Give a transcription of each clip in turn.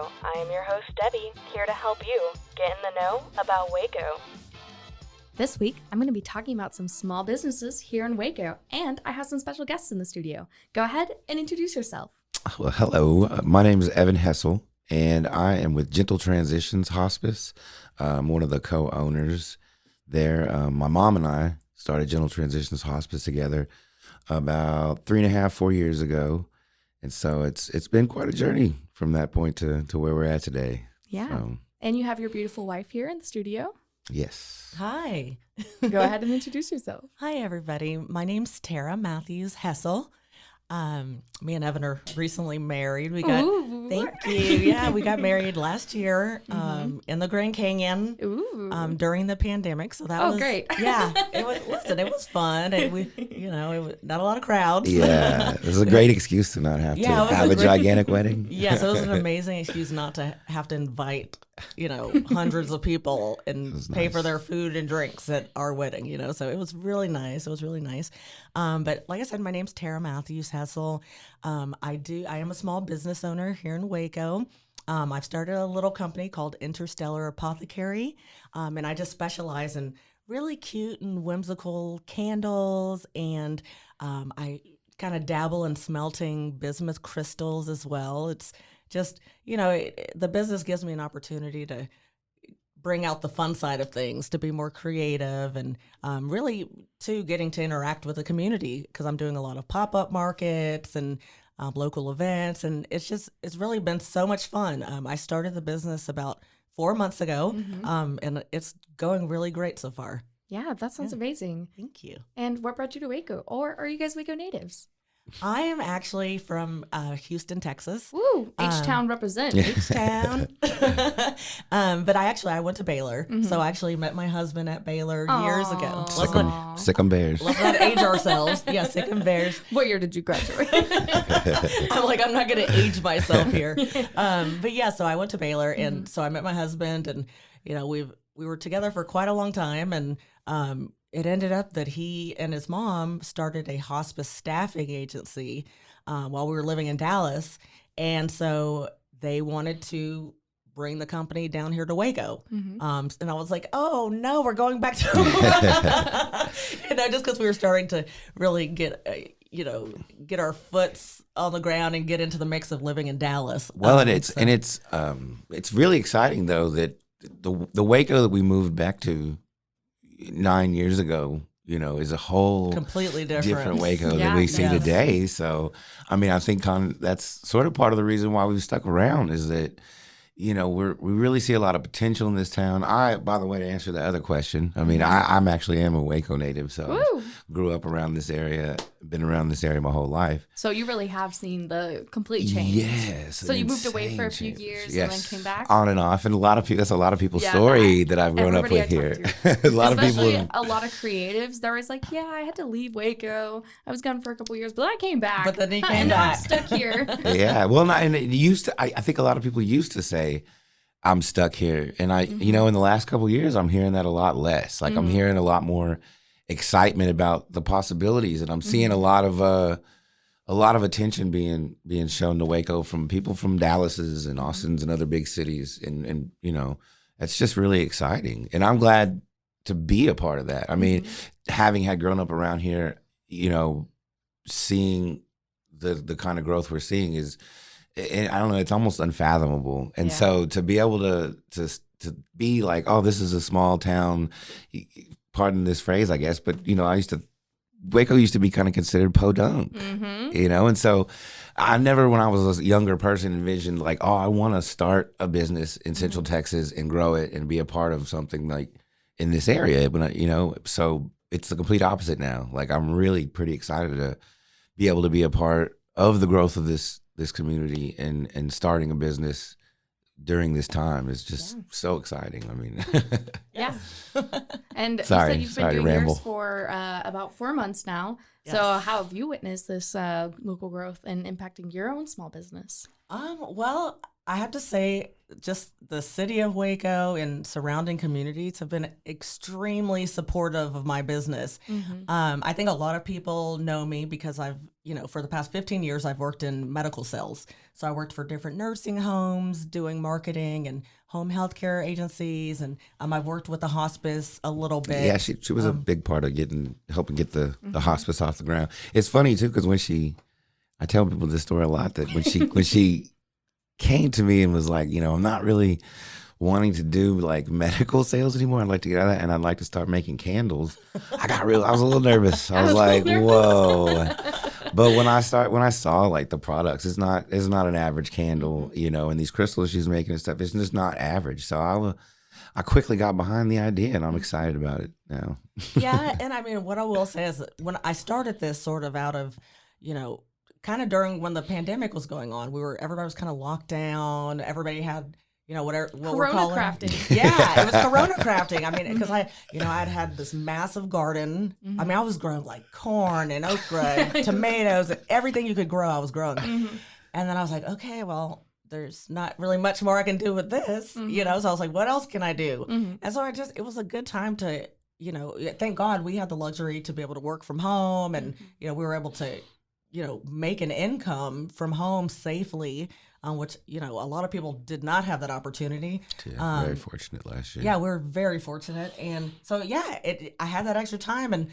Waco. I am your host, Debbie, here to help you get in the know about Waco. This week, I'm going to be talking about some small businesses here in Waco, and I have some special guests in the studio. Go ahead and introduce yourself. Well, hello. My name is Matthews-Hessel, and I am with Gentle Transitions Hospice. I'm one of the co-owners there. My mom and I started Gentle Transitions Hospice together about 4 years ago. And so it's been quite a journey from that point to where we're at today. Yeah. So, And you have your beautiful wife here in the studio. yes. Hi. Go ahead and introduce yourself. Hi, everybody. My name's Tara Matthews-Hessel. Me and Evan are recently married. Thank you. Yeah, we got married last year in the Grand Canyon during the pandemic. So that was great. Yeah, it was fun. And it was not a lot of crowds. Yeah, it was a great excuse to not have to have a gigantic wedding. Yeah, so it was an amazing excuse not to have to invite, hundreds of people and pay for their food and drinks at our wedding, So it was really nice. But like I said, my name's Tara Matthews-Hessel. I am a small business owner here in Waco. I've started a little company called Interstellar Apothecary, and I just specialize in really cute and whimsical candles, and I kind of dabble in smelting bismuth crystals as well. It's just, the business gives me an opportunity to bring out the fun side of things, to be more creative, and really, too, getting to interact with the community, because I'm doing a lot of pop-up markets and local events, and it's really been so much fun. I started the business about 4 months ago, and it's going really great so far. Yeah, that sounds amazing. Thank you. And what brought you to Waco? Or are you guys Waco natives? I am actually from Houston, Texas. Woo! H-Town represent. H-Town. But I went to Baylor. So I actually met my husband at Baylor years ago. Sick 'em Bears. Let's not age ourselves. Yeah, Sick 'em Bears. What year did you graduate? I'm not going to age myself here. But yeah, so I went to Baylor, and so I met my husband, and, we were together for quite a long time, and it ended up that he and his mom started a hospice staffing agency while we were living in Dallas. And so they wanted to bring the company down here to Waco. And I was like, oh, no, we're going back to, just because we were starting to really get our foots on the ground and get into the mix of living in Dallas. Well, it's really exciting, though, that the Waco that we moved back to 9 years ago, is a whole completely different Waco that we see today. So, I think that's sort of part of the reason why we've stuck around, is that, we really see a lot of potential in this town. By the way, to answer the other question, I'm actually a Waco native, so I grew up around this area, been around this area my whole life. So you really have seen the complete change. Yes. So you moved away for a few years and then came back? On and off. And that's a lot of people's story that I've grown up with here. A lot of creatives, they're always like, yeah, I had to leave Waco. I was gone for a couple years, but I came back. But then he came and back. I'm stuck here. Yeah. Well, and it used to, I think a lot of people used to say, I'm stuck here. And in the last couple of years, I'm hearing that a lot less. Like I'm hearing a lot more excitement about the possibilities, and I'm seeing a lot of attention being shown to Waco from people from Dallas's and Austin's and other big cities, and it's just really exciting, and I'm glad to be a part of that. Having had grown up around here, seeing the kind of growth we're seeing is, and I don't know, it's almost unfathomable. And so to be able to be like, oh, this is a small town, pardon this phrase, I guess, but Waco used to be kind of considered podunk, and so I never, when I was a younger person, envisioned like, oh, I want to start a business in Central Texas and grow it and be a part of something like in this area. But so it's the complete opposite now. Like I'm really pretty excited to be able to be a part of the growth of this community and starting a business during this time is just so exciting. Yeah. And you sorry, said you've been doing ramble. yours for about 4 months now. Yes. So how have you witnessed this local growth and impacting your own small business? Well, I have to say just the city of Waco and surrounding communities have been extremely supportive of my business. I think a lot of people know me because I've, for the past 15 years, I've worked in medical sales. So I worked for different nursing homes doing marketing and home healthcare agencies. And I've worked with the hospice a little bit. Yeah, she was a big part of helping get the hospice off the ground. It's funny too, because I tell people this story a lot, that when she came to me and was like, I'm not really wanting to do like medical sales anymore. I'd like to get out of that, and I'd like to start making candles. I was a little nervous. I was like, whoa. But when I saw like the products, it's not an average candle, and these crystals she's making and stuff, it's just not average. So I quickly got behind the idea, and I'm excited about it now. Yeah, and I mean, what I will say is that when I started this sort of out of, kind of during when the pandemic was going on, everybody was kind of locked down. Everybody had, what we're calling crafting. Yeah, it was Corona crafting. I mean, because I'd had this massive garden. I mean, I was growing like corn and okra, tomatoes, and everything you could grow, I was growing. And then I was like, okay, well, there's not really much more I can do with this, So I was like, what else can I do? And so it was a good time to, thank God we had the luxury to be able to work from home, and, we were able to, make an income from home safely, which, a lot of people did not have that opportunity. Yeah, very fortunate last year. Yeah, we're very fortunate. And so, I had that extra time, and,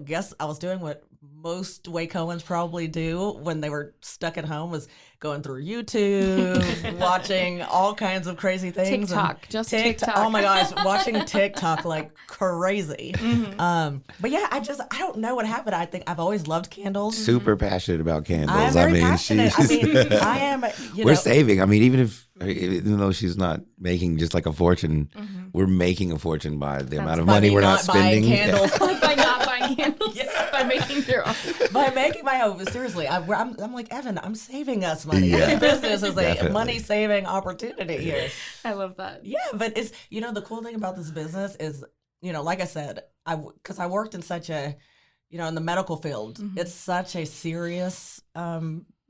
guess I was doing what most Wacoans probably do when they were stuck at home, was going through YouTube, watching all kinds of crazy things. TikTok. Oh my gosh, watching TikTok like crazy. But yeah, I don't know what happened. I think I've always loved candles. Super passionate about candles. I'm very passionate. I am. We're saving. I mean, even though she's not making just like a fortune, we're making a fortune by the amount of money we're not spending. Candles. By not buying candles. By making your own. By making my own. Seriously, I'm like, Evan, I'm saving us money. Yeah, every business is definitely. a money saving opportunity here. I love that. Yeah, but it's the cool thing about this business is, like I said, because I worked in such a, in the medical field, it's such a serious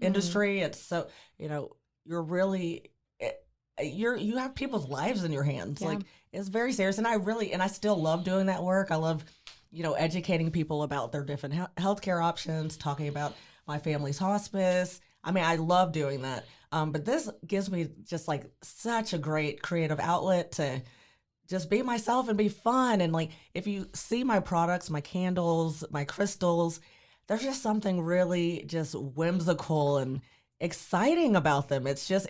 industry. It's so, you're really, you have people's lives in your hands. Yeah. Like, it's very serious. And I still love doing that work. I love, educating people about their different healthcare options, talking about my family's hospice. I mean, I love doing that. But this gives me just like such a great creative outlet to just be myself and be fun. And like, if you see my products, my candles, my crystals, there's just something really just whimsical and exciting about them. It's just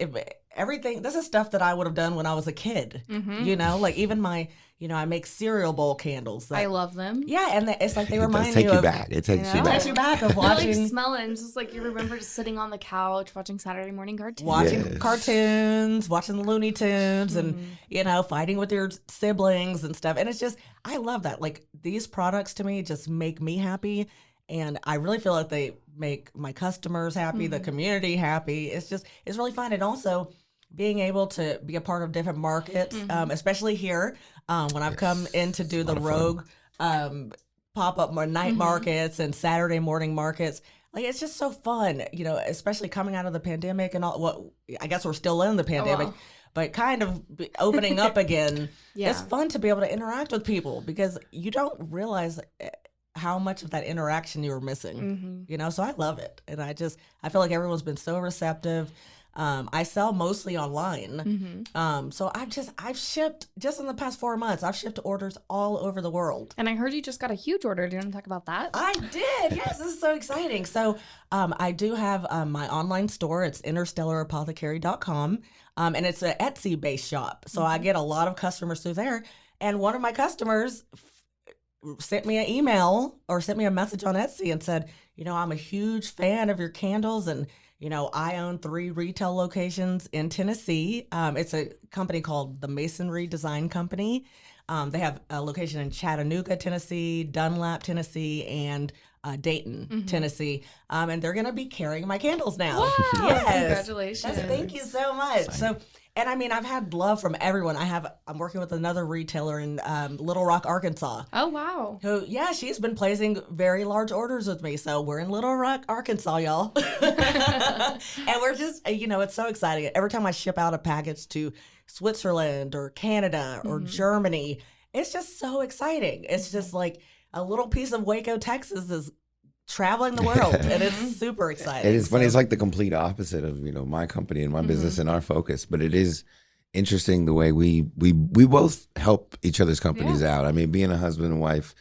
everything. This is stuff that I would have done when I was a kid. Like even my, I make cereal bowl candles. I love them. Yeah, and it's like they remind you you of. It takes you back. It takes you back of watching. You like smell it, and just like you remember just sitting on the couch watching Saturday morning cartoons. Watching cartoons, watching the Looney Tunes, and fighting with your siblings and stuff. And it's just, I love that. Like, these products to me just make me happy. And I really feel like they make my customers happy, the community happy. It's really fun. And also being able to be a part of different markets, especially here, when I've come in to do the Rogue pop-up night markets and Saturday morning markets. Like, it's just so fun, especially coming out of the pandemic and all. What, I guess we're still in the pandemic. But kind of opening up again. It's fun to be able to interact with people, because you don't realize how much of that interaction you were missing, so I love it. And I feel like everyone's been so receptive. I sell mostly online. So I've shipped, just in the past 4 months, I've shipped orders all over the world. And I heard you just got a huge order. Do you want to talk about that? I did. Yes, this is so exciting. So I do have my online store. It's interstellarapothecary.com. And it's an Etsy-based shop. So I get a lot of customers through there. And one of my customers sent me an email or sent me a message on Etsy and said, I'm a huge fan of your candles, and I own 3 retail locations in Tennessee. It's a company called the Masonry Design Company. They have a location in Chattanooga, Tennessee, Dunlap, Tennessee, and Dayton, Tennessee. And they're going to be carrying my candles now. Wow. Yes. Congratulations. Thank you so much. So, And I mean, I've had love from everyone. I'm working with another retailer in Little Rock, Arkansas. Oh, wow. Who, yeah, she's been placing very large orders with me. So we're in Little Rock, Arkansas, y'all. And we're just, it's so exciting. Every time I ship out a package to Switzerland or Canada or Germany, it's just so exciting. It's just like a little piece of Waco, Texas is traveling the world, and it's super exciting. It is funny. It's like the complete opposite of my company and my business and our focus, but it is interesting the way we both help each other's companies out. I mean, being a husband and wife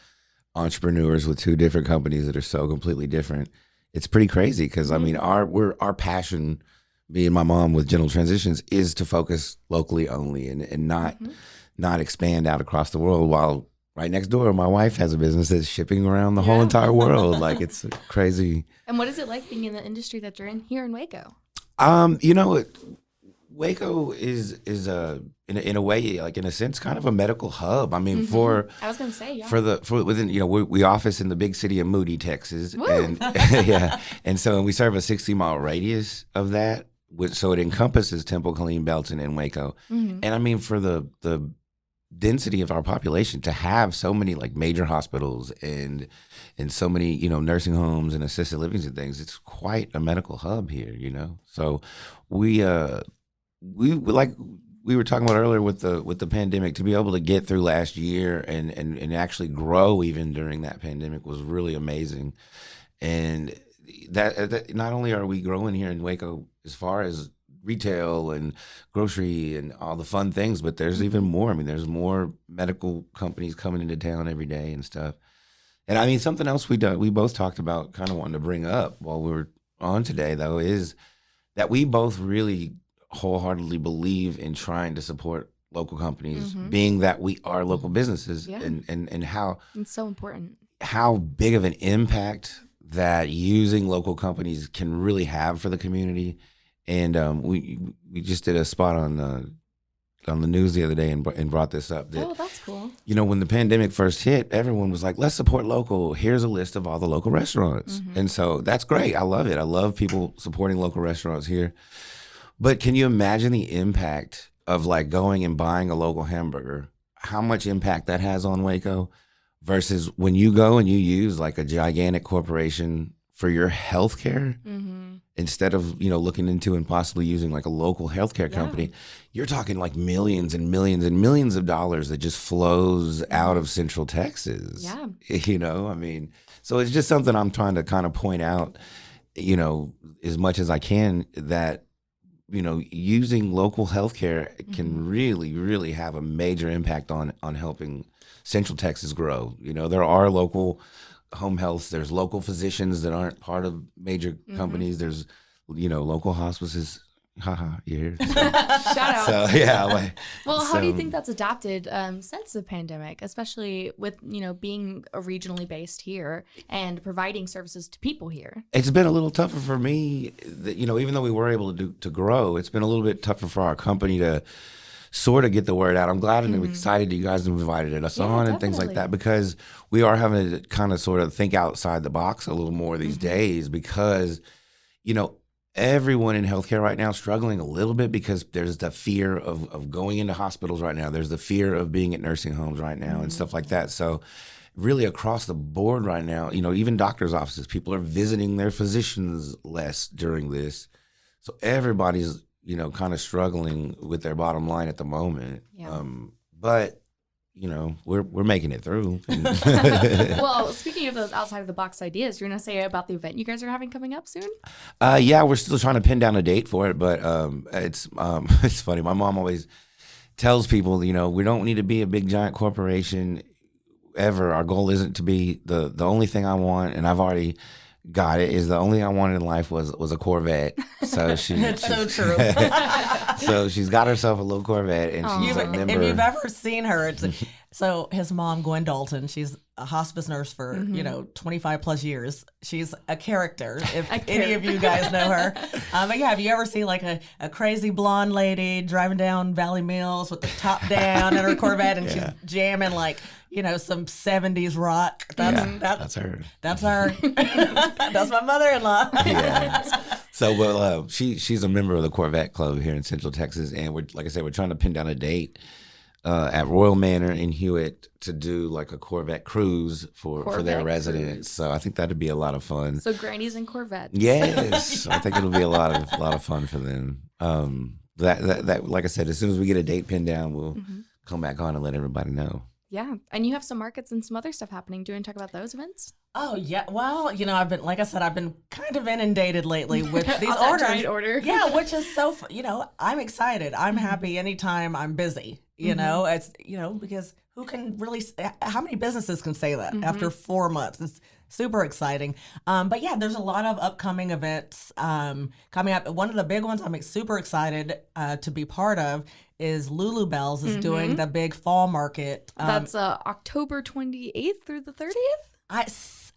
entrepreneurs with two different companies that are so completely different, it's pretty crazy because I mean our passion, me and my mom with Gentle Transitions, is to focus locally only and not expand out across the world, while right next door, my wife has a business that's shipping around the whole entire world. Like, it's crazy. And what is it like being in the industry that you're in here in Waco? Waco is in a way, like in a sense, kind of a medical hub. I mean, I was going to say, for within, we office in the big city of Moody, Texas, Woo! And and so we serve a 60-mile radius of that, so it encompasses Temple, Killeen, Belton, and Waco. And I mean, for the density of our population, to have so many like major hospitals and so many nursing homes and assisted livings and things, it's quite a medical hub here. So we like we were talking about earlier with the pandemic, to be able to get through last year and actually grow even during that pandemic was really amazing. And that not only are we growing here in Waco as far as retail and grocery and all the fun things, but there's even more. I mean, there's more medical companies coming into town every day and stuff. And I mean, something else we both talked about, kind of wanted to bring up while we were on today, though, is that we both really wholeheartedly believe in trying to support local companies, being that we are local businesses, and how it's so important, how big of an impact that using local companies can really have for the community. And we just did a spot on the news the other day and brought this up. That, oh, that's cool. When the pandemic first hit, everyone was like, let's support local. Here's a list of all the local restaurants. And so that's great. I love it. I love people supporting local restaurants here. But can you imagine the impact of like going and buying a local hamburger, how much impact that has on Waco versus when you go and you use like a gigantic corporation for your healthcare, instead of looking into and possibly using like a local healthcare company, you're talking like millions and millions and millions of dollars that just flows out of Central Texas. I mean, so it's just something I'm trying to kind of point out, as much as I can, that using local healthcare can really, really have a major impact on helping Central Texas grow. There are local home health, there's local physicians that aren't part of major companies, there's local hospices. You hear? Shout out. So yeah. Well, how do you think that's adapted since the pandemic, especially with being regionally based here and providing services to people here? It's been a little tougher for me, even though we were able to grow, it's been a little bit tougher for our company to sort of get the word out. I'm glad and excited that you guys have invited us on and things like that, because we are having to kind of sort of think outside the box a little more these days, because, everyone in healthcare right now is struggling a little bit because there's the fear of going into hospitals right now. There's the fear of being at nursing homes right now and stuff like that. So really across the board right now, even doctors' offices, people are visiting their physicians less during this. So everybody's kind of struggling with their bottom line at the moment. But we're making it through. Well, speaking of those outside of the box ideas, you're gonna say about the event you guys are having coming up soon? Yeah, we're still trying to pin down a date for it, but it's funny. My mom always tells people, we don't need to be a big giant corporation ever. Our goal isn't to be the only thing I want, and I've already got it, is the only thing I wanted in life was a Corvette. So it's so true. So she's got herself a little Corvette, and she's a member. If you've ever seen her, So his mom, Gwen Dalton, she's a hospice nurse for, 25 plus years. She's a character, if any of you guys know her. But yeah, have you ever seen like a crazy blonde lady driving down Valley Mills with the top down in her Corvette and she's jamming like, some 70s rock? That's her. That's her. That's my mother-in-law. Yeah. So, she's a member of the Corvette Club here in Central Texas, and we're trying to pin down a date at Royal Manor in Hewitt to do like a Corvette cruise for their residents. So I think that'd be a lot of fun. So grannies and Corvettes. Yes, I think it'll be a lot of fun for them. That like I said, as soon as we get a date pinned down, we'll come back on and let everybody know. Yeah, and you have some markets and some other stuff happening. Do you want to talk about those events? Oh yeah, well, I've been kind of inundated lately with these orders. Yeah, which is so. I'm excited. I'm happy anytime I'm busy. It's because who can really? How many businesses can say that after 4 months? It's super exciting. But yeah, there's a lot of upcoming events coming up. One of the big ones I'm super excited to be part of is Lulu Bells is doing the big fall market. That's October 28th through the 30th?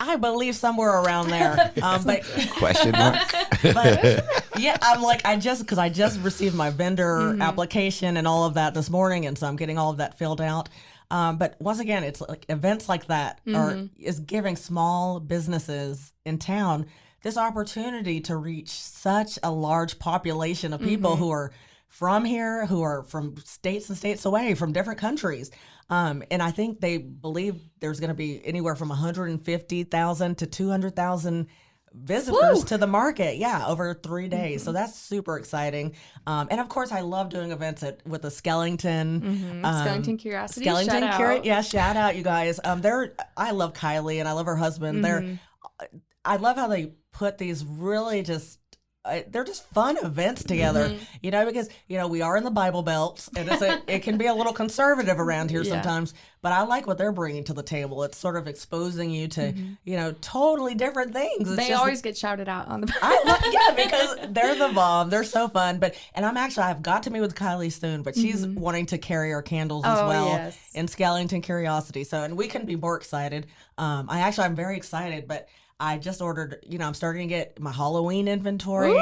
I believe somewhere around there. But question mark. But yeah, I just received my vendor application and all of that this morning, and so I'm getting all of that filled out. But once again, it's like events like that is giving small businesses in town this opportunity to reach such a large population of people who are from here, who are from states and states away, from different countries. And I think they believe there's going to be anywhere from 150,000 to 200,000 visitors to the market. Yeah, over 3 days. So that's super exciting. And of course, I love doing events with the Skellington. Skellington Curiosity. Shout out, you guys. I love Kylie and I love her husband. I love how they put these really just they're just fun events together, because, we are in the Bible Belt and it can be a little conservative around here sometimes, but I like what they're bringing to the table. It's sort of exposing you to, totally different things. They always get shouted out on the because they're the bomb. They're so fun. I've got to meet with Kylie soon, but she's wanting to carry our candles as well in Skellington Curiosity. So, and we couldn't be more excited. I'm very excited, but I just ordered, I'm starting to get my Halloween inventory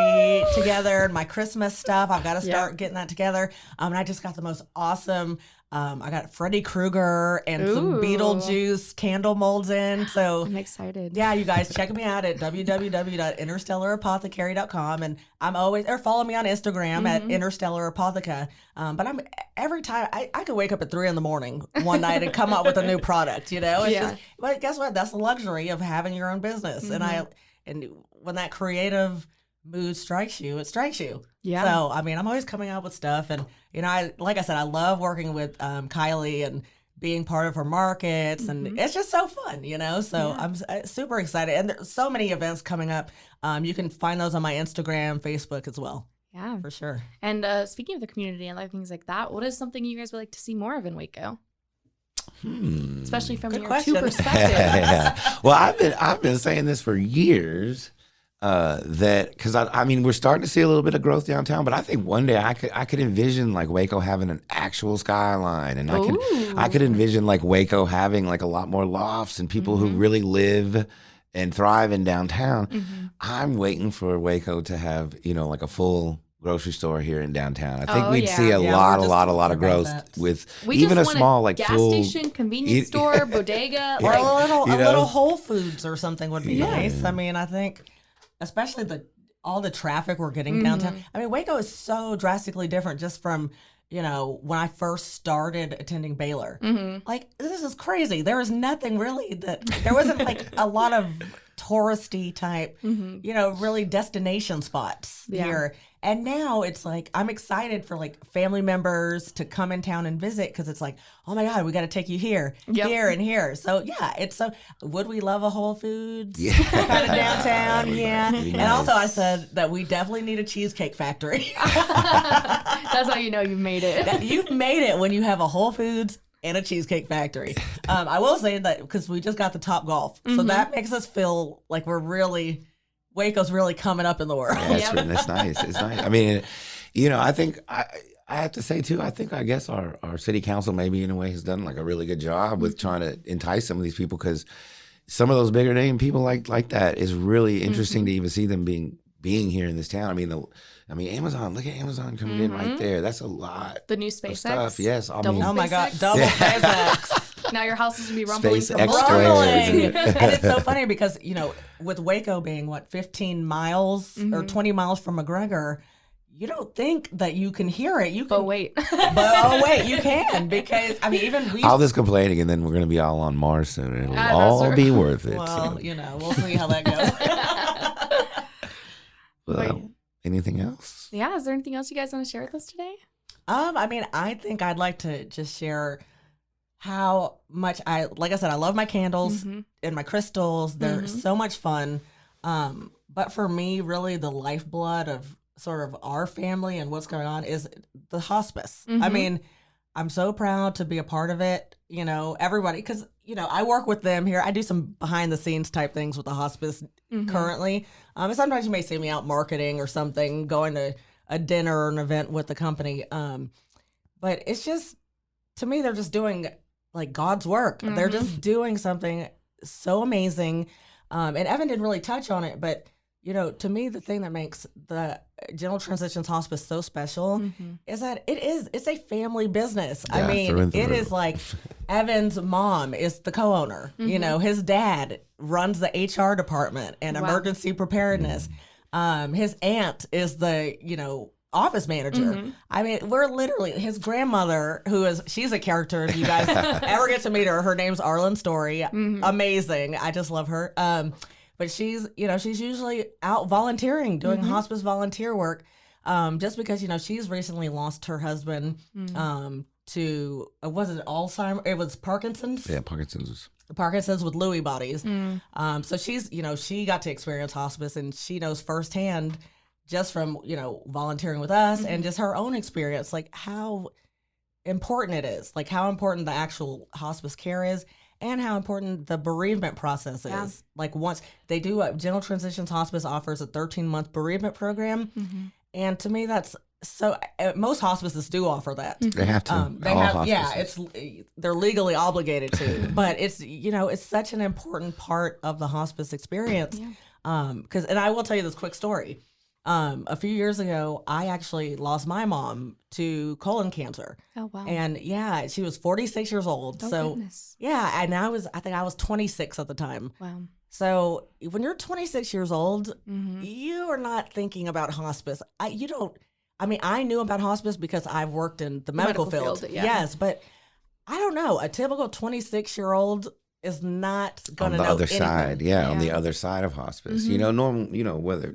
together and my Christmas stuff. I've got to start getting that together. And I just got the most awesome, I got Freddy Krueger and some Beetlejuice candle molds in. So I'm excited. Yeah, you guys check me out at www.interstellarapothecary.com. And or follow me on Instagram at Interstellar Apotheca. But every time I could wake up at 3 a.m. one night and come up with a new product, but guess what? That's the luxury of having your own business. And when that creative mood strikes you, it strikes you. Yeah. So, I'm always coming up with stuff. And, like I said, I love working with Kylie and being part of her markets. And it's just so fun, So I'm super excited. And there's so many events coming up. You can find those on my Instagram, Facebook as well. Yeah. For sure. And speaking of the community and other things like that, what is something you guys would like to see more of in Waco? Especially from your two perspectives. Well, I've been saying this for years. Because we're starting to see a little bit of growth downtown, but I think one day I could envision like Waco having an actual skyline, and I could envision like Waco having like a lot more lofts and people who really live and thrive in downtown. I'm waiting for Waco to have like a full grocery store here in downtown. I think we'd see a lot of growth with even a small like gas full station, convenience store, bodega, or a little Whole Foods or something would be nice. I think. Especially all the traffic we're getting downtown. Waco is so drastically different just from, when I first started attending Baylor. Like, this is crazy. There was nothing really there wasn't like a lot of touristy type, really destination spots here. And now it's like, I'm excited for like family members to come in town and visit because it's like, oh my God, we got to take you here, here, and here. So yeah, would we love a Whole Foods kind of downtown? Yeah. And also I said that we definitely need a cheesecake factory. That's how you know you've made it. You've made it when you have a Whole Foods and a cheesecake factory. I will say that because we just got the Top Golf. So that makes us feel like Waco's really coming up in the world. Yeah, that's nice. It's nice. I think I have to say too, I guess our city council maybe in a way has done like a really good job with trying to entice some of these people, because some of those bigger name people like that is really interesting to even see them being here in this town. I mean, Amazon. Look at Amazon coming in right there. That's a lot. The new of SpaceX stuff. Yes, Oh my God, SpaceX. double SpaceX. Now your house is gonna be rumbling SpaceX from more. Rumbling. And it's so funny because, with Waco being 15 miles or 20 miles from McGregor, you don't think that you can hear it. You can, But wait. You can, because even we. All this complaining, and then we're gonna be all on Mars soon, and it'll that's all right. be worth it. Well, we'll see how that goes. Well, anything else? Yeah, is there anything else you guys want to share with us today? I think I'd like to just share how much like I said, I love my candles and my crystals. They're so much fun. But for me, really the lifeblood of sort of our family and what's going on is the hospice. I'm so proud to be a part of it. Everybody, because, I work with them here. I do some behind the scenes type things with the hospice currently. And sometimes you may see me out marketing or something, going to a dinner or an event with the company. But it's just, to me, they're just doing like God's work. They're just doing something so amazing. And Evan didn't really touch on it, but to me, the thing that makes the General Transitions Hospice so special is that it's a family business. Yeah, It is like Evan's mom is the co-owner. His dad runs the HR department and emergency preparedness. His aunt is the, office manager. We're literally, his grandmother, she's a character. If you guys ever get to meet her, her name's Arlen Story. Amazing. I just love her. But she's usually out volunteering, doing hospice volunteer work, just because, she's recently lost her husband to, was it Alzheimer's? It was Parkinson's? Yeah, Parkinson's. Parkinson's with Lewy bodies. So she's, she got to experience hospice, and she knows firsthand just from, volunteering with us and just her own experience, like how important it is, like how important the actual hospice care is, and how important the bereavement process is. Like once they do, General Transitions Hospice offers a 13-month bereavement program. And to me, that's so, most hospices do offer that. They have to. They're legally obligated to, but it's, it's such an important part of the hospice experience. And I will tell you this quick story. A few years ago, I actually lost my mom to colon cancer. Oh, wow. And she was 46 years old. Oh, so goodness. and I think I was 26 at the time. Wow. So when you're 26 years old, you are not thinking about hospice. I knew about hospice because I've worked in the medical field. Yes, but I don't know. A typical 26-year-old is not going to know on the other anything. side. Yeah, on the other side of hospice. Whether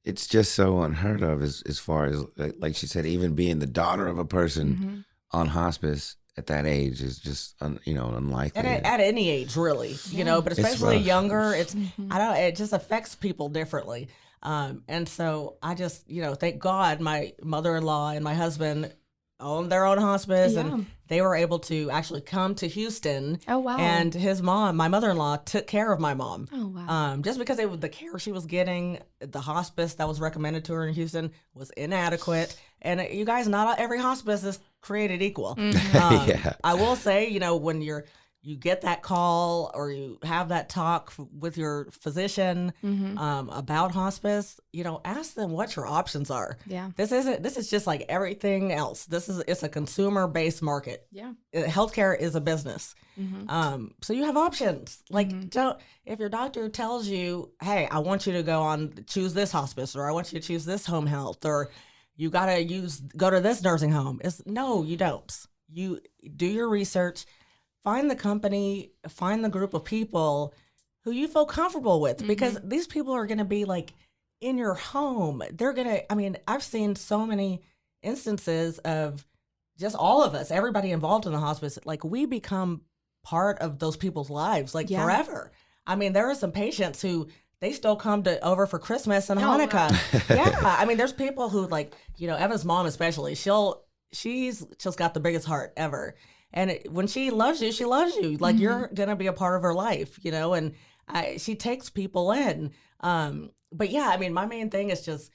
it's just so unheard of as far as, like she said, even being the daughter of a person on hospice at that age is just unlikely. And at any age, really, but especially younger, it's it just affects people differently. And so I just, thank God my mother-in-law and my husband own their own hospice, and they were able to actually come to Houston. Oh, wow. And his mom, my mother-in-law, took care of my mom. Oh, wow. Just because the care she was getting, the hospice that was recommended to her in Houston was inadequate. And you guys, not every hospice is created equal. I will say, when you get that call or you have that talk with your physician about hospice, ask them what your options are. Yeah. This is just like everything else. It's a consumer-based market. Yeah. Healthcare is a business. So you have options. Like, if your doctor tells you, hey, I want you to choose this hospice, or I want you to choose this home health, or you got to go to this nursing home. No, you don't. You do your research. Find the company, find the group of people who you feel comfortable with, because these people are going to be like in your home. They're going to, I've seen so many instances of just all of us, everybody involved in the hospice, like we become part of those people's lives, like forever. There are some patients who they still come over for Christmas and Hanukkah. Wow. There's people who Evan's mom especially, she's just got the biggest heart ever. And when she loves you, she loves you. Like you're going to be a part of her life, and she takes people in. But my main thing is just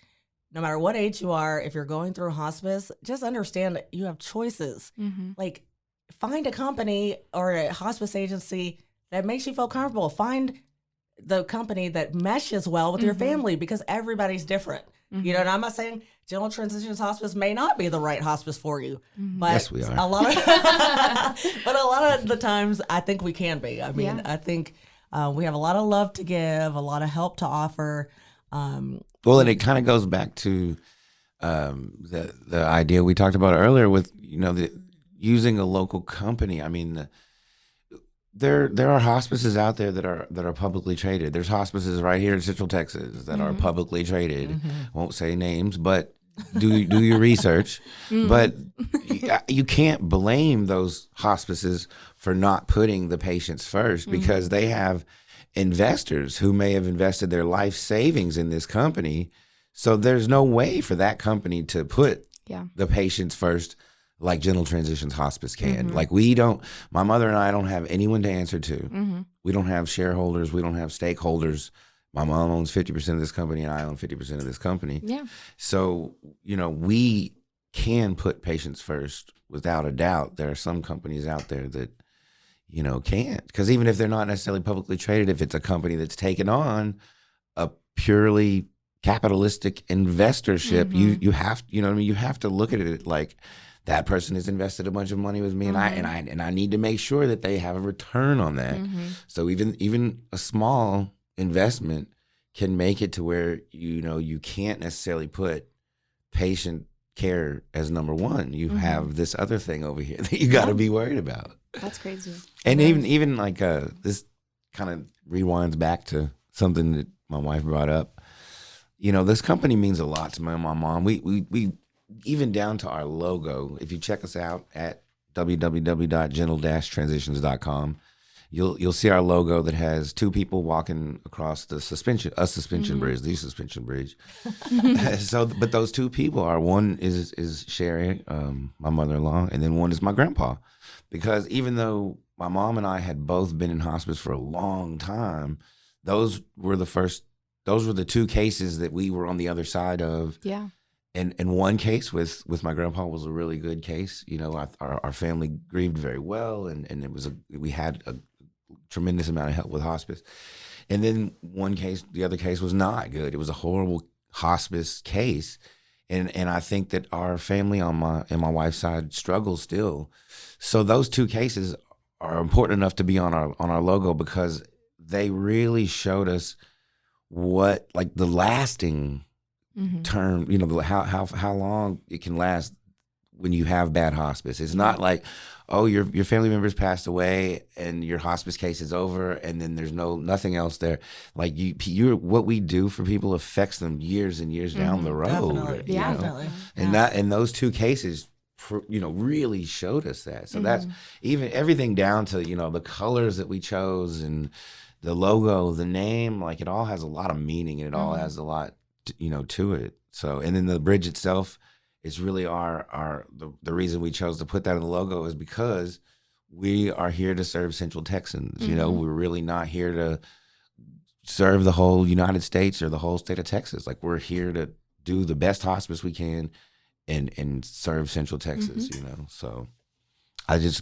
no matter what age you are, if you're going through hospice, just understand that you have choices. Like, find a company or a hospice agency that makes you feel comfortable. Find the company that meshes well with your family, because everybody's different. You know, and I'm not saying General Transitions Hospice may not be the right hospice for you, but Yes, we are. a lot of the times I think we can be. I mean, I think we have a lot of love to give, a lot of help to offer. Well, and it kind of goes back to the idea we talked about earlier with, you know, using a local company. I mean, there are hospices out there that are publicly traded. There's hospices right here in Central Texas that are publicly traded. Won't say names, but do your research. But you can't blame those hospices for not putting the patients first, because they have investors who may have invested their life savings in this company. So there's no way for that company to put the patients first like General Transitions Hospice can. Like, my mother and I don't have anyone to answer to. We don't have shareholders. We don't have stakeholders. My mom owns 50% of this company and I own 50% of this company. Yeah. So, you know, we can put patients first without a doubt. There are some companies out there that, you know, can't. Because even if they're not necessarily publicly traded, if it's a company that's taken on a purely capitalistic investorship, you have, you know what I mean? You have to look at it like, that person has invested a bunch of money with me, and I need to make sure that they have a return on that. So even a small investment can make it to where, you know, you can't necessarily put patient care as number one. You have this other thing over here that you got to be worried about. That's crazy. And even like this kind of rewinds back to something that my wife brought up. You know, this company means a lot to my mom. We even down to our logo. If you check us out at www.gentle-transitions.com, you'll see our logo that has two people walking across the suspension bridge, the suspension bridge. So, but those two people are, one is Sherry, my mother-in-law, and then one is my grandpa. Because even though my mom and I had both been in hospice for a long time, those were the two cases that we were on the other side of. Yeah. And one case with my grandpa was a really good case. You know, our family grieved very well, and we had a tremendous amount of help with hospice. And then the other case was not good. It was a horrible hospice case, and I think that our family on my wife's side struggles still. So those two cases are important enough to be on our logo, because they really showed us what, like, the lasting term, you know, how long it can last when you have bad hospice. It's not like, oh, your family members passed away and your hospice case is over and then there's nothing else there. Like, you're what we do for people affects them years and years down the road. Definitely. You know? Definitely. And those two cases, you know, really showed us that. So that's even everything down to, you know, the colors that we chose and the logo, the name, like, it all has a lot of meaning, and it all has a lot, you know, to it. So, and then the bridge itself is really the reason we chose to put that in the logo is because we are here to serve Central Texans. You know, we're really not here to serve the whole United States or the whole state of Texas. Like, we're here to do the best hospice we can and serve Central Texas, you know. So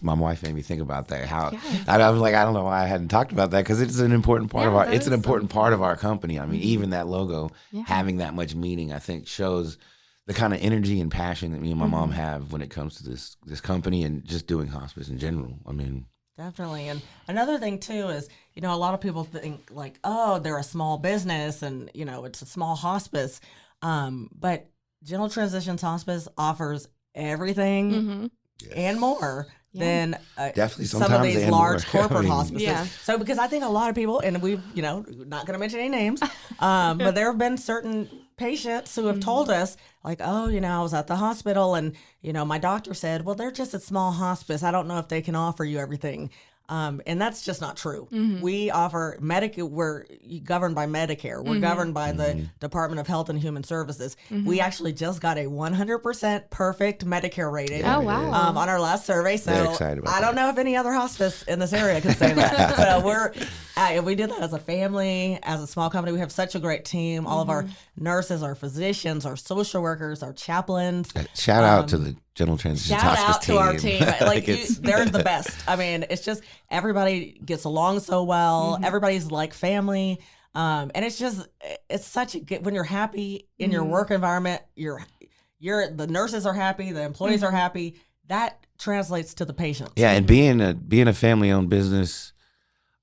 my wife made me think about that. I was like, I don't know why I hadn't talked about that, because it's an important part of our company. I mean, even that logo having that much meaning, I think, shows the kind of energy and passion that me and my mom have when it comes to this company and just doing hospice in general. I mean, definitely. And another thing too is, you know, a lot of people think like, oh, they're a small business and, you know, it's a small hospice. But General Transitions Hospice offers everying and more than definitely some of these large corporate hospices. Yeah. So, because I think a lot of people, and we've, you know, not going to mention any names, but there have been certain patients who have told us, like, oh, you know, I was at the hospital and, you know, my doctor said, well, they're just a small hospice. I don't know if they can offer you everything. And that's just not true. We offer we're governed by Medicare. We're governed by the Department of Health and Human Services. We actually just got a 100% perfect Medicare rating on our last survey. So I don't know if any other hospice in this area can say that. So we do that as a family, as a small company. We have such a great team. All of our nurses, our physicians, our social workers, our chaplains. Shout out to the General Transitions Hospice team. Shout out to our team. They're the best. I mean, it's just everybody gets along so well. Everybody's like family. And it's such a good, when you're happy in your work environment, the nurses are happy, the employees are happy. That translates to the patients. Yeah, and being a family-owned business,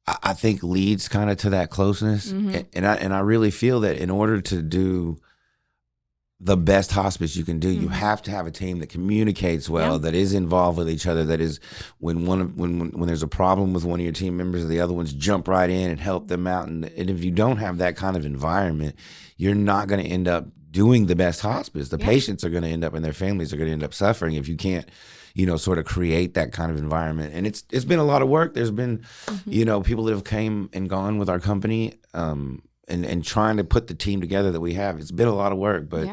I think leads kind of to that closeness. And I really feel that in order to do the best hospice you can do, you have to have a team that communicates well, that is involved with each other, that is when there's a problem with one of your team members, the other ones jump right in and help them out. And if you don't have that kind of environment, you're not going to end up doing the best hospice. The patients are going to end up, and their families are going to end up suffering if you can't, sort of create that kind of environment. And it's been a lot of work. There's been, people that have came and gone with our company, and trying to put the team together that we have. It's been a lot of work, but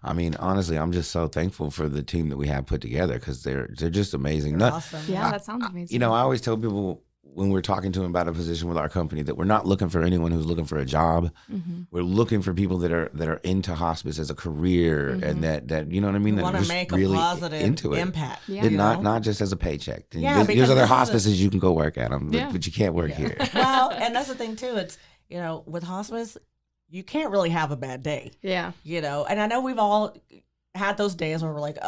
I mean, honestly, I'm just so thankful for the team that we have put together, because they're just amazing. Awesome. That sounds amazing. I always tell people when we're talking to them about a position with our company that we're not looking for anyone who's looking for a job. We're looking for people that are into hospice as a career, and that you know what I mean. Want to make really a positive into impact, not just as a paycheck. Yeah, there's other hospices you can go work at them, but you can't work here. Well, and that's the thing too. It's with hospice, you can't really have a bad day. Yeah. And I know we've all had those days where we're like,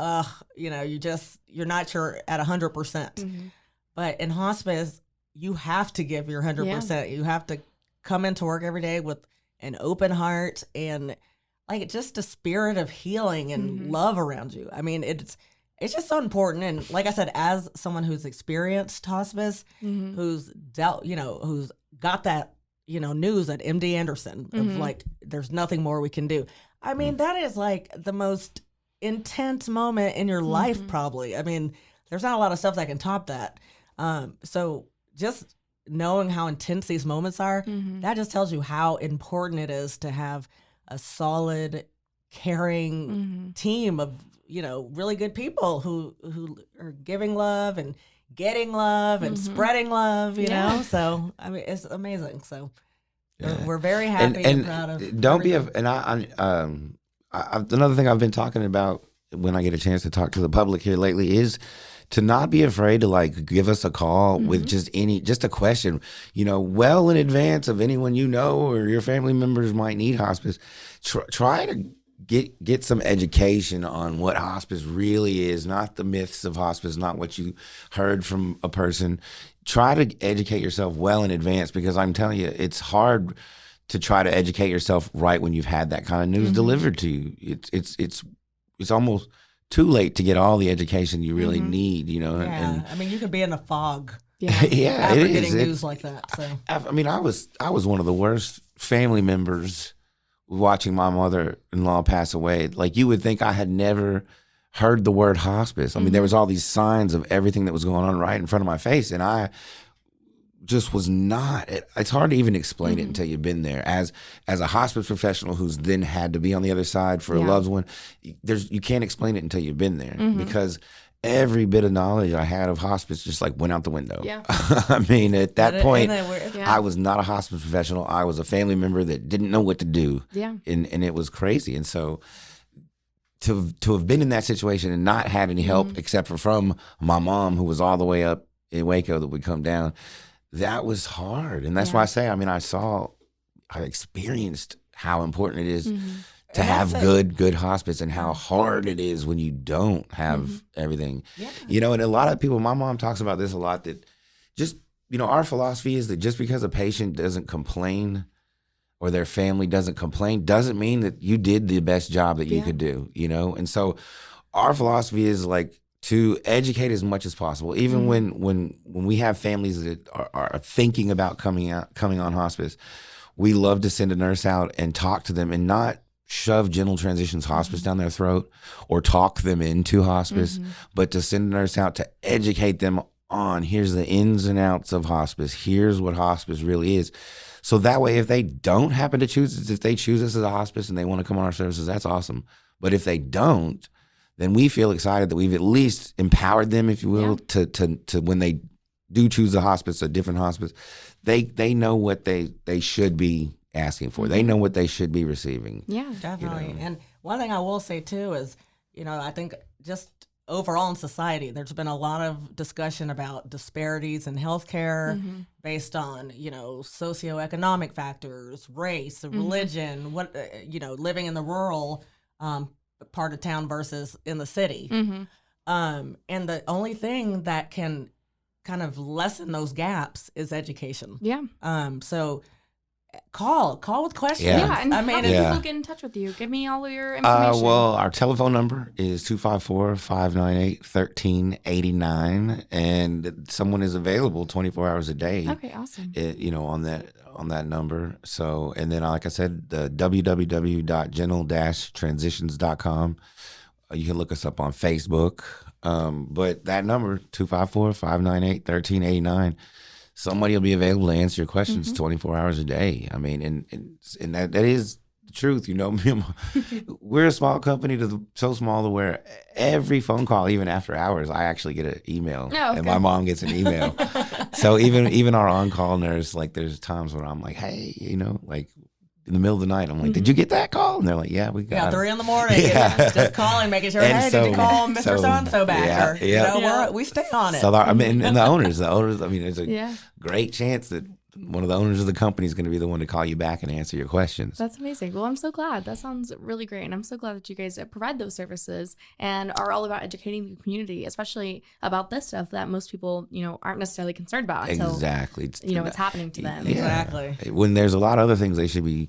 you're not sure at 100%. But in hospice, you have to give your 100%. Yeah. You have to come into work every day with an open heart and just a spirit of healing and love around you. I mean, it's just so important. And like I said, as someone who's experienced hospice, who's dealt, who's got that, news at MD Anderson of there's nothing more we can do. I mean, that is the most intense moment in your life, probably. I mean, there's not a lot of stuff that can top that. So just knowing how intense these moments are, that just tells you how important it is to have a solid, caring team of, really good people who are giving love and getting love and spreading love, you know? So, I mean, it's amazing. So we're very happy and proud of. Don't be another thing I've been talking about when I get a chance to talk to the public here lately is to not be afraid to give us a call with just a question, well in advance of anyone or your family members might need hospice. Try to get some education on what hospice really is, not the myths of hospice, not what you heard from a person. Try to educate yourself well in advance, because I'm telling you, it's hard to try to educate yourself right when you've had that kind of news delivered to you. It's almost too late to get all the education you really need, Yeah, and, I mean, you could be in a fog. Yeah, after getting news like that. So I mean, I was one of the worst family members watching my mother-in-law pass away. You would think I had never heard the word hospice. I mean, there was all these signs of everything that was going on right in front of my face, and I just was not. It's hard to even explain it until you've been there. As a hospice professional who's then had to be on the other side for a loved one, you can't explain it until you've been there, because every bit of knowledge I had of hospice just went out the window. Yeah. I mean, at that point, I was not a hospice professional. I was a family member that didn't know what to do. Yeah. And it was crazy. And so to have been in that situation and not had any help except for from my mom, who was all the way up in Waco that would come down, that was hard. And that's why I say, I mean, I experienced how important it is to have good hospice, and how hard it is when you don't have everything. Yeah. And a lot of people, my mom talks about this a lot, that just, our philosophy is that just because a patient doesn't complain or their family doesn't complain doesn't mean that you did the best job that you could do, And so our philosophy is to educate as much as possible, even when we have families that are thinking about coming on hospice. We love to send a nurse out and talk to them, and not shove General Transitions Hospice down their throat or talk them into hospice, but to send a nurse out to educate them on. Here's the ins and outs of hospice. Here's what hospice really is. So that way, if they don't happen to choose us, if they choose us as a hospice and they want to come on our services, that's awesome. But if they don't, then we feel excited that we've at least empowered them, if you will, to when they do choose a hospice, a different hospice, they know what they should be asking for. They know what they should be receiving. Yeah, definitely. You know? And one thing I will say too is, I think just overall in society, there's been a lot of discussion about disparities in healthcare based on, socioeconomic factors, race, religion, what, living in the rural part of town versus in the city. And the only thing that can kind of lessen those gaps is education. Yeah. So call with questions. Yeah, and how do people get in touch with you? Give me all of your information. Well, our telephone number is 254-598-1389, and someone is available 24 hours a day. Okay, awesome. On that number. So, and then like I said, the www.gentle-transitions.com. You can look us up on Facebook. But that number, 254-598-1389. Somebody will be available to answer your questions 24 hours a day. I mean, and that is the truth. We're a small company, so small to where every phone call, even after hours, I actually get an email, and my mom gets an email. So even our on-call nurse, like there's times where I'm like, hey, like in the middle of the night, I'm like, did you get that call? And they're like, yeah, we got it. 3 a.m. just calling, making sure, hey, did you call Mr. So-and-so back? We stay on it. So and the owners, I mean, there's a great chance that one of the owners of the company is going to be the one to call you back and answer your questions. That's amazing. Well, I'm so glad. That sounds really great. And I'm so glad that you guys provide those services and are all about educating the community, especially about this stuff that most people, aren't necessarily concerned about until, exactly. It's happening to them. Yeah. Exactly. When there's a lot of other things they should be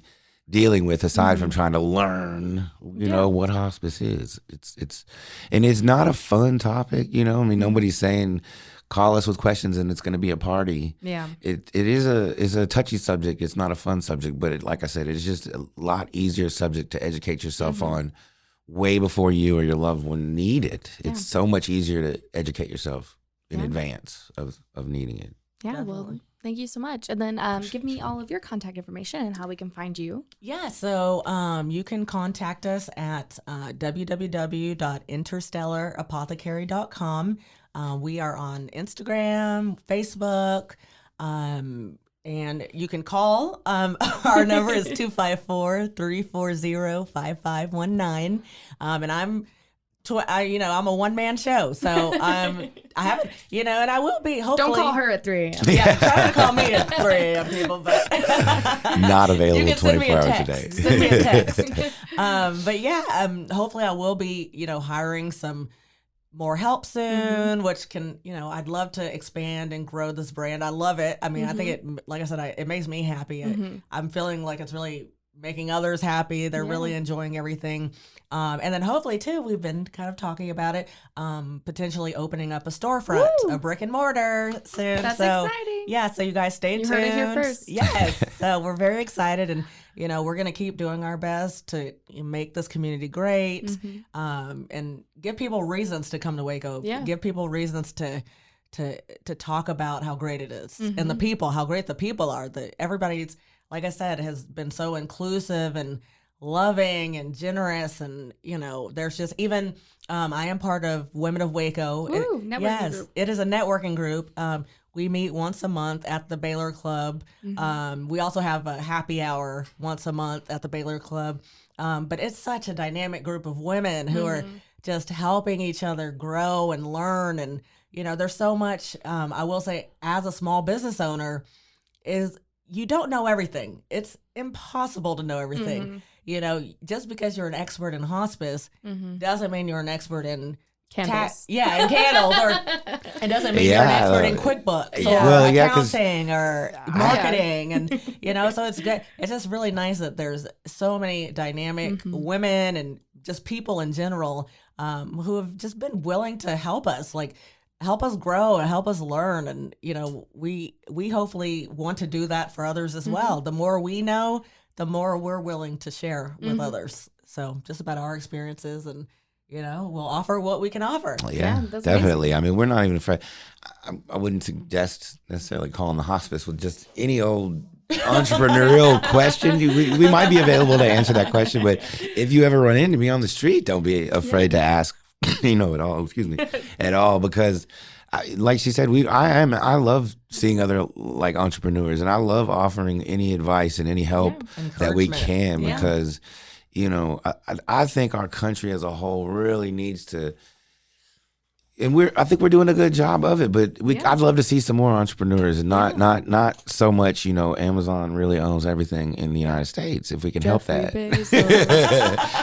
dealing with aside from trying to learn, what hospice is. And it's not a fun topic, I mean, nobody's saying call us with questions and it's going to be a party. Yeah. It is a touchy subject. It's not a fun subject, but like I said, it's just a lot easier subject to educate yourself on way before you or your loved one need it. Yeah. It's so much easier to educate yourself in advance of needing it. Yeah. Definitely. Well, thank you so much. And then give me all of your contact information and how we can find you. Yeah, so you can contact us at www.interstellarapothecary.com. We are on Instagram, Facebook, and you can call. Our number is 254-340-5519. And I'm a one-man show, so I haven't, and I will be, hopefully. Don't call her at 3 a.m. Yeah, try to call me at 3 a.m., people, but. Not available 24 hours a day. Send me a text. But yeah, hopefully I will be, hiring some more help soon, which can, I'd love to expand and grow this brand. I love it. I mean, I think it, like I said, it makes me happy. I'm feeling like it's really making others happy. They're really enjoying everything. And then hopefully too, we've been kind of talking about it, potentially opening up a storefront, a brick and mortar soon. That's exciting. Yeah. So you guys stay tuned. You heard it here first. Yes. So we're very excited, and we're going to keep doing our best to make this community great, and give people reasons to come to Waco. Yeah. Give people reasons to talk about how great it is, and the people, how great the people are. Everybody's, like I said, has been so inclusive and loving and generous, and there's just even I am part of Women of Waco. Networking group. It is a networking group. We meet once a month at the Baylor Club. We also have a happy hour once a month at the Baylor Club. But it's such a dynamic group of women who are just helping each other grow and learn. And, there's so much, I will say, as a small business owner, is you don't know everything. It's impossible to know everything. Just because you're an expert in hospice doesn't mean you're an expert in candles. In candles, or it doesn't mean you're an expert in QuickBooks or accounting or marketing, and so it's good. It's just really nice that there's so many dynamic women and just people in general who have just been willing to help us grow and help us learn, and we hopefully want to do that for others as well. The more we know, the more we're willing to share with others. So just about our experiences, and we'll offer what we can offer. Yeah, definitely. Amazing. I mean, we're not even afraid. I wouldn't suggest necessarily calling the hospice with just any old entrepreneurial question. We might be available to answer that question, but if you ever run into me on the street, don't be afraid to ask, at all, because like she said, I love seeing other like entrepreneurs, and I love offering any advice and any help that we can, because I think our country as a whole really needs to, and I think we're doing a good job of it, but I'd love to see some more entrepreneurs, and not so much, Amazon really owns everything in the United States. If we can help that,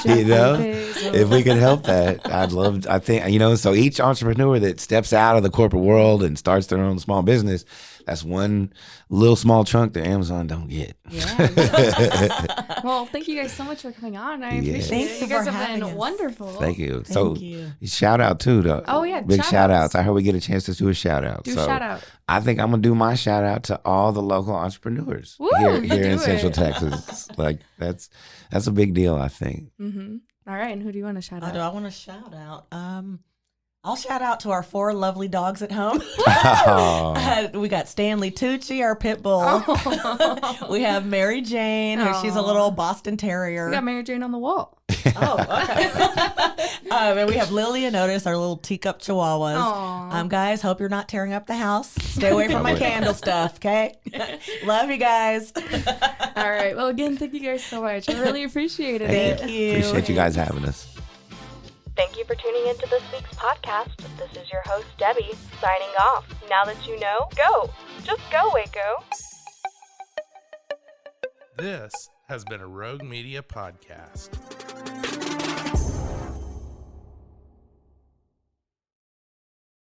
if we can help that, I think, so each entrepreneur that steps out of the corporate world and starts their own small business, that's one little small chunk that Amazon don't get. Yeah. Well, thank you guys so much for coming on. I appreciate it. You guys have been wonderful. Thank you. Shout out too. Big shout outs. I heard we get a chance to do a shout out. Shout out. I think I'm gonna do my shout out to all the local entrepreneurs here in Central Texas. Like that's a big deal, I think. Mm-hmm. All right, and who do you want to shout out? Do I want to shout out? I'll shout out to our 4 lovely dogs at home. We got Stanley Tucci, our pit bull. Oh. We have Mary Jane, she's a little Boston Terrier. We got Mary Jane on the wall. And we have Lily and Otis, our little teacup chihuahuas. Guys, hope you're not tearing up the house. Stay away from my candle stuff, okay? Love you guys. All right. Well, again, thank you guys so much. I really appreciate it. Thank you. Appreciate you guys having us. Thank you for tuning into this week's podcast. This is your host, Debbie, signing off. Now that you know, go. Just go, Waco. This has been a Rogue Media podcast.